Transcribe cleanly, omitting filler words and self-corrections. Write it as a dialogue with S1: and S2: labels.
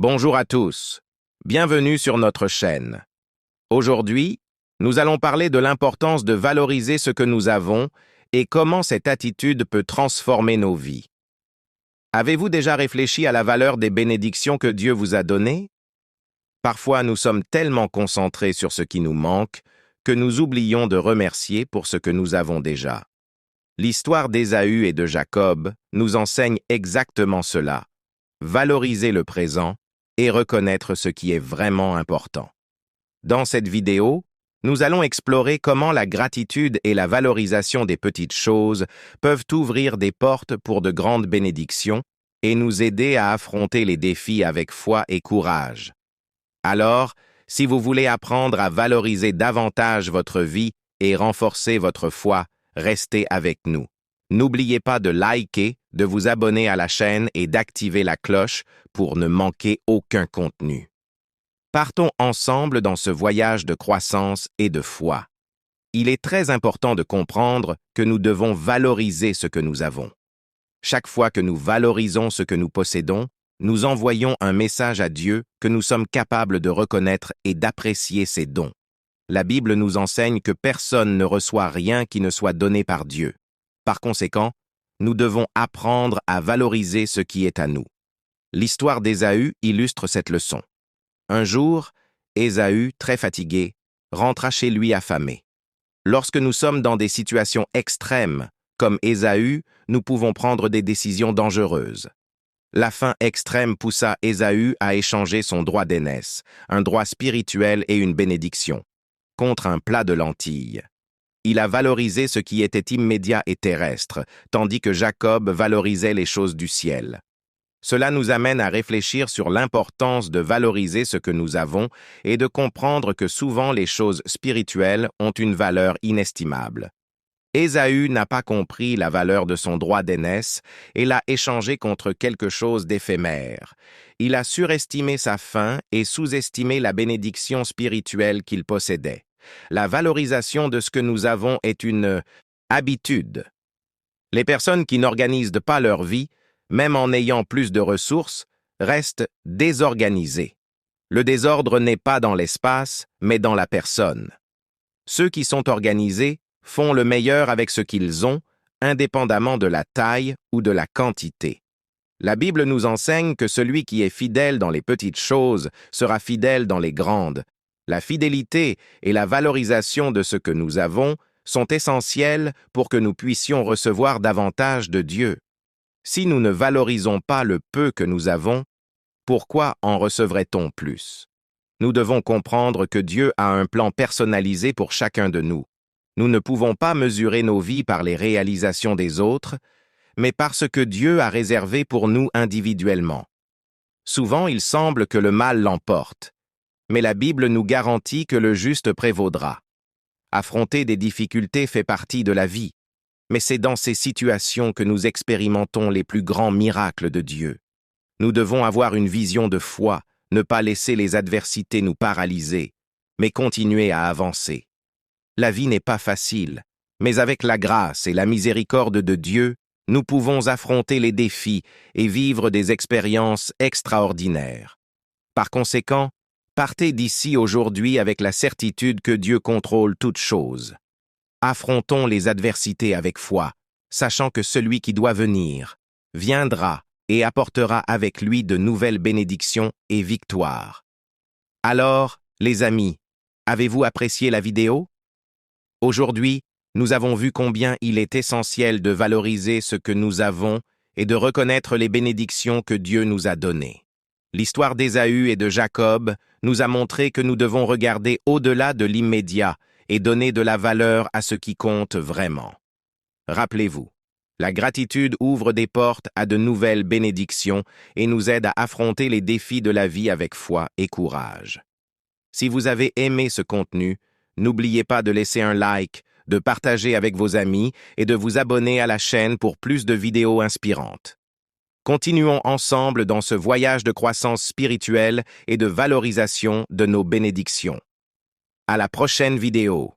S1: Bonjour à tous, bienvenue sur notre chaîne. Aujourd'hui, nous allons parler de l'importance de valoriser ce que nous avons et comment cette attitude peut transformer nos vies. Avez-vous déjà réfléchi à la valeur des bénédictions que Dieu vous a données? Parfois, nous sommes tellement concentrés sur ce qui nous manque que nous oublions de remercier pour ce que nous avons déjà. L'histoire d'Ésaü et de Jacob nous enseigne exactement cela. Valoriser le présent et reconnaître ce qui est vraiment important. Dans cette vidéo, nous allons explorer comment la gratitude et la valorisation des petites choses peuvent ouvrir des portes pour de grandes bénédictions et nous aider à affronter les défis avec foi et courage. Alors, si vous voulez apprendre à valoriser davantage votre vie et renforcer votre foi, restez avec nous. N'oubliez pas de liker, de vous abonner à la chaîne et d'activer la cloche pour ne manquer aucun contenu. Partons ensemble dans ce voyage de croissance et de foi. Il est très important de comprendre que nous devons valoriser ce que nous avons. Chaque fois que nous valorisons ce que nous possédons, nous envoyons un message à Dieu que nous sommes capables de reconnaître et d'apprécier ses dons. La Bible nous enseigne que personne ne reçoit rien qui ne soit donné par Dieu. Par conséquent, nous devons apprendre à valoriser ce qui est à nous. L'histoire d'Ésaü illustre cette leçon. Un jour, Ésaü, très fatigué, rentra chez lui affamé. Lorsque nous sommes dans des situations extrêmes, comme Ésaü, nous pouvons prendre des décisions dangereuses. La faim extrême poussa Ésaü à échanger son droit d'aînesse, un droit spirituel et une bénédiction, contre un plat de lentilles. Il a valorisé ce qui était immédiat et terrestre, tandis que Jacob valorisait les choses du ciel. Cela nous amène à réfléchir sur l'importance de valoriser ce que nous avons et de comprendre que souvent les choses spirituelles ont une valeur inestimable. Ésaü n'a pas compris la valeur de son droit d'aînesse et l'a échangé contre quelque chose d'éphémère. Il a surestimé sa faim et sous-estimé la bénédiction spirituelle qu'il possédait. La valorisation de ce que nous avons est une habitude. Les personnes qui n'organisent pas leur vie, même en ayant plus de ressources, restent désorganisées. Le désordre n'est pas dans l'espace, mais dans la personne. Ceux qui sont organisés font le meilleur avec ce qu'ils ont, indépendamment de la taille ou de la quantité. La Bible nous enseigne que celui qui est fidèle dans les petites choses sera fidèle dans les grandes. La fidélité et la valorisation de ce que nous avons sont essentielles pour que nous puissions recevoir davantage de Dieu. Si nous ne valorisons pas le peu que nous avons, pourquoi en recevrait-on plus? Nous devons comprendre que Dieu a un plan personnalisé pour chacun de nous. Nous ne pouvons pas mesurer nos vies par les réalisations des autres, mais par ce que Dieu a réservé pour nous individuellement. Souvent, il semble que le mal l'emporte. Mais la Bible nous garantit que le juste prévaudra. Affronter des difficultés fait partie de la vie, mais c'est dans ces situations que nous expérimentons les plus grands miracles de Dieu. Nous devons avoir une vision de foi, ne pas laisser les adversités nous paralyser, mais continuer à avancer. La vie n'est pas facile, mais avec la grâce et la miséricorde de Dieu, nous pouvons affronter les défis et vivre des expériences extraordinaires. Par conséquent, partez d'ici aujourd'hui avec la certitude que Dieu contrôle toutes choses. Affrontons les adversités avec foi, sachant que celui qui doit venir viendra et apportera avec lui de nouvelles bénédictions et victoires. Alors, les amis, avez-vous apprécié la vidéo? Aujourd'hui, nous avons vu combien il est essentiel de valoriser ce que nous avons et de reconnaître les bénédictions que Dieu nous a données. L'histoire d'Ésaü et de Jacob nous a montré que nous devons regarder au-delà de l'immédiat et donner de la valeur à ce qui compte vraiment. Rappelez-vous, la gratitude ouvre des portes à de nouvelles bénédictions et nous aide à affronter les défis de la vie avec foi et courage. Si vous avez aimé ce contenu, n'oubliez pas de laisser un like, de partager avec vos amis et de vous abonner à la chaîne pour plus de vidéos inspirantes. Continuons ensemble dans ce voyage de croissance spirituelle et de valorisation de nos bénédictions. À la prochaine vidéo.